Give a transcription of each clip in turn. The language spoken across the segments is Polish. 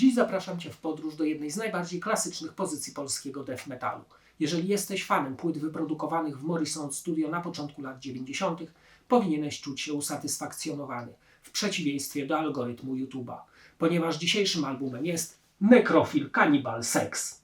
Dziś zapraszam Cię w podróż do jednej z najbardziej klasycznych pozycji polskiego death metalu. Jeżeli jesteś fanem płyt wyprodukowanych w Morrison Studio na początku lat 90., powinieneś czuć się usatysfakcjonowany, w przeciwieństwie do algorytmu YouTube'a, ponieważ dzisiejszym albumem jest Necrophile Cannibal Sex.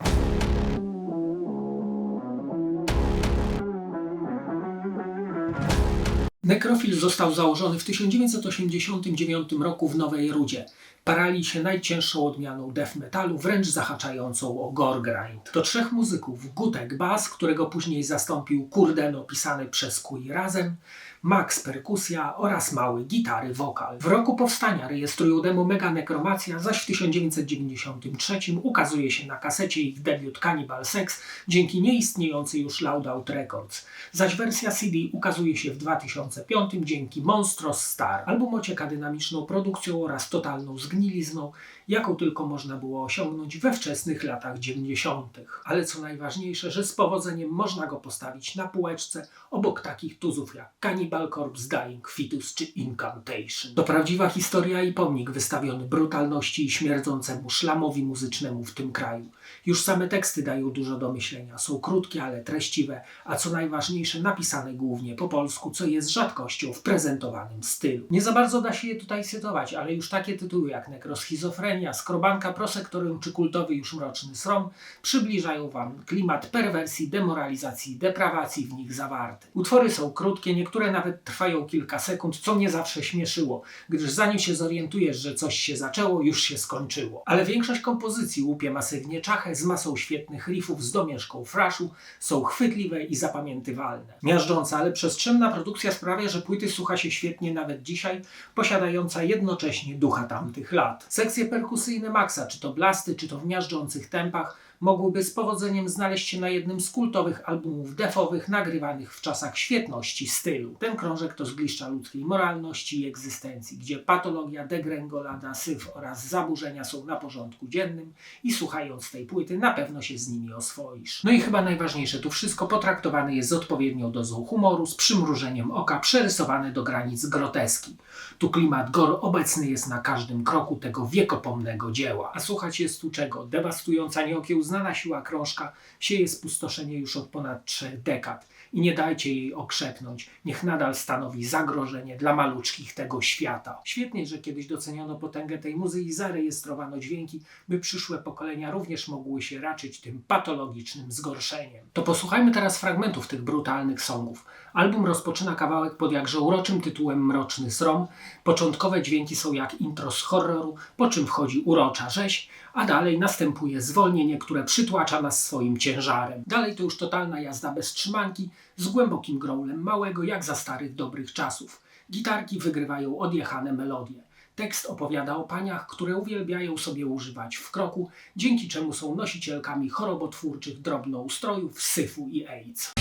Necrophile został założony w 1989 roku w Nowej Rudzie. Parali się najcięższą odmianą death metalu, wręcz zahaczającą o gore grind. To trzech muzyków: Gutek bass, którego później zastąpił Kurdeno pisany przez Kui razem, Max perkusja oraz Mały gitary wokal. W roku powstania rejestrują demo Mega Nekromacja, zaś w 1993 ukazuje się na kasecie ich debiut Cannibal Sex dzięki nieistniejącej już Loud Out Records. Zaś wersja CD ukazuje się w 2005 dzięki Monstrous Star. Album ocieka dynamiczną produkcją oraz totalną zgnilizną, jaką tylko można było osiągnąć we wczesnych latach 90. Ale co najważniejsze, że z powodzeniem można go postawić na półeczce obok takich tuzów jak Cannibal Corpse, Dying Fetus czy Incantation. To prawdziwa historia i pomnik wystawiony brutalności i śmierdzącemu szlamowi muzycznemu w tym kraju. Już same teksty dają dużo do myślenia. Są krótkie, ale treściwe, a co najważniejsze, napisane głównie po polsku, co jest rzadkością w prezentowanym stylu. Nie za bardzo da się je tutaj cytować, ale już takie tytuły jak Nekroschizofrenia, Skrobanka Prosektorium czy kultowy już Mroczny Srom przybliżają Wam klimat perwersji, demoralizacji i deprawacji w nich zawarty. Utwory są krótkie, niektóre nawet trwają kilka sekund, co mnie zawsze śmieszyło, gdyż zanim się zorientujesz, że coś się zaczęło, już się skończyło. Ale większość kompozycji łupie masywnie czachę z masą świetnych riffów z domieszką thrashu, są chwytliwe i zapamiętywalne. Miażdżąca, ale przestrzenna produkcja sprawia, że płyty słucha się świetnie nawet dzisiaj, posiadająca jednocześnie ducha tamtych lat. Sekcje perkusyjne Maxa, czy to blasty, czy to w miażdżących tempach, mogłyby z powodzeniem znaleźć się na jednym z kultowych albumów defowych nagrywanych w czasach świetności stylu. Ten krążek to zgliszcza ludzkiej moralności i egzystencji, gdzie patologia, degrengolada, syf oraz zaburzenia są na porządku dziennym i słuchając tej płyty na pewno się z nimi oswoisz. No i chyba najważniejsze, tu wszystko potraktowane jest z odpowiednią dozą humoru, z przymrużeniem oka, przerysowane do granic groteski. Tu klimat gore obecny jest na każdym kroku tego wiekopomnego dzieła. A słuchać jest tu czego? Dewastująca nieokiełznana siła krążka sieje spustoszenie już od ponad 3 dekad. I nie dajcie jej okrzepnąć, niech nadal stanowi zagrożenie dla maluczkich tego świata. Świetnie, że kiedyś doceniono potęgę tej muzy i zarejestrowano dźwięki, by przyszłe pokolenia również mogły się raczyć tym patologicznym zgorszeniem. To posłuchajmy teraz fragmentów tych brutalnych songów. Album rozpoczyna kawałek pod jakże uroczym tytułem Mroczny Srom. Początkowe dźwięki są jak intro z horroru, po czym wchodzi urocza rzeź, a dalej następuje zwolnienie, które przytłacza nas swoim ciężarem. Dalej to już totalna jazda bez trzymanki, z głębokim growlem małego, jak za starych dobrych czasów. Gitarki wygrywają odjechane melodie. Tekst opowiada o paniach, które uwielbiają sobie używać w kroku, dzięki czemu są nosicielkami chorobotwórczych drobnoustrojów, syfu i AIDS.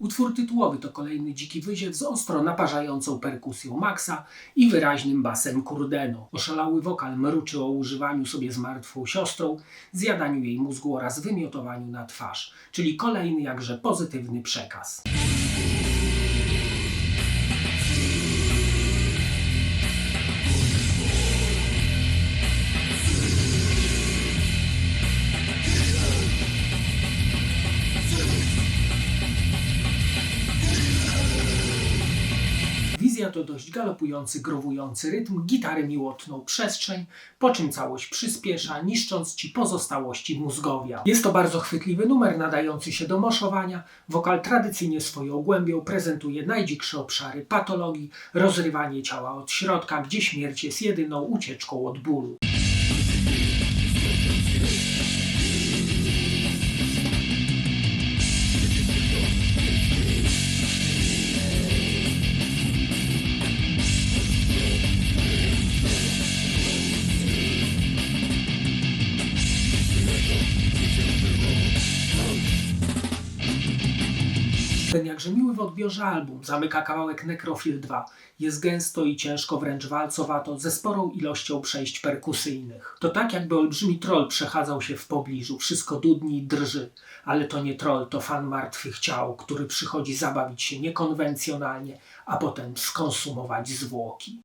Utwór tytułowy to kolejny dziki wyziew z ostro naparzającą perkusją Maxa i wyraźnym basem Kurdeno. Oszalały wokal mruczy o używaniu sobie z martwą siostrą, zjadaniu jej mózgu oraz wymiotowaniu na twarz, czyli kolejny jakże pozytywny przekaz. To dość galopujący, growujący rytm, gitary miłotną przestrzeń, po czym całość przyspiesza, niszcząc Ci pozostałości mózgowia. Jest to bardzo chwytliwy numer nadający się do moszowania. Wokal tradycyjnie swoją głębią prezentuje najdziksze obszary patologii, rozrywanie ciała od środka, gdzie śmierć jest jedyną ucieczką od bólu. Ten jakże miły w odbiorze album zamyka kawałek Necrophile 2. Jest gęsto i ciężko, wręcz walcowato, ze sporą ilością przejść perkusyjnych. To tak, jakby olbrzymi troll przechadzał się w pobliżu. Wszystko dudni i drży. Ale to nie troll, to fan martwych ciał, który przychodzi zabawić się niekonwencjonalnie, a potem skonsumować zwłoki.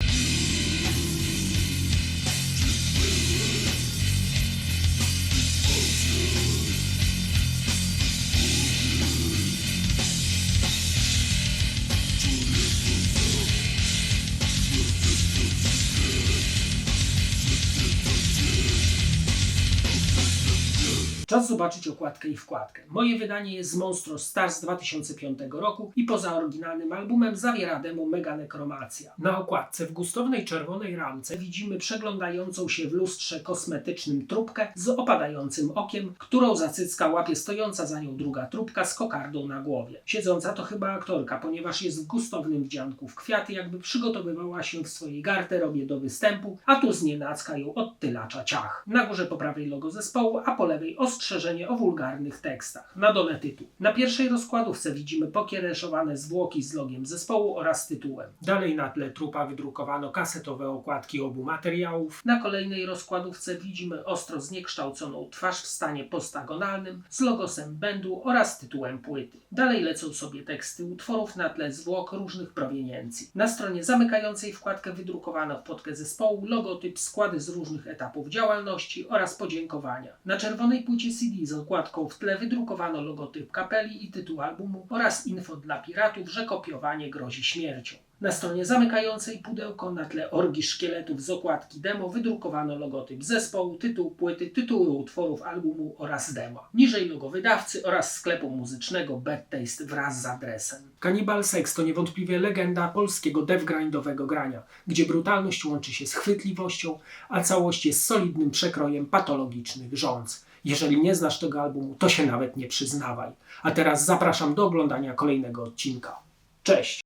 Czas zobaczyć okładkę i wkładkę. Moje wydanie jest z Monstrous Stars z 2005 roku i poza oryginalnym albumem zawiera demo Mega Nekromacja. Na okładce w gustownej czerwonej ramce widzimy przeglądającą się w lustrze kosmetycznym trupkę z opadającym okiem, którą za cycka łapie stojąca za nią druga trupka z kokardą na głowie. Siedząca to chyba aktorka, ponieważ jest w gustownym wdzianku w kwiaty, jakby przygotowywała się w swojej garderobie do występu, a tu znienacka ją odtylacza ciach. Na górze po prawej logo zespołu, a po lewej ostrzeżenie o wulgarnych tekstach. Na dole tytuł. Na pierwszej rozkładówce widzimy pokiereszowane zwłoki z logiem zespołu oraz tytułem. Dalej na tle trupa wydrukowano kasetowe okładki obu materiałów. Na kolejnej rozkładówce widzimy ostro zniekształconą twarz w stanie postagonalnym z logosem będu oraz tytułem płyty. Dalej lecą sobie teksty utworów na tle zwłok różnych proweniencji. Na stronie zamykającej wkładkę wydrukowano w podkę zespołu logotyp, składy z różnych etapów działalności oraz podziękowania. Na czerwonej płycie CD z okładką w tle wydrukowano logotyp kapeli i tytuł albumu oraz info dla piratów, że kopiowanie grozi śmiercią. Na stronie zamykającej pudełko na tle orgii szkieletów z okładki demo wydrukowano logotyp zespołu, tytuł płyty, tytuły utworów albumu oraz demo. Niżej logo wydawcy oraz sklepu muzycznego Bad Taste wraz z adresem. Cannibal Sex to niewątpliwie legenda polskiego devgrindowego grania, gdzie brutalność łączy się z chwytliwością, a całość jest solidnym przekrojem patologicznych rządz. Jeżeli nie znasz tego albumu, to się nawet nie przyznawaj. A teraz zapraszam do oglądania kolejnego odcinka. Cześć!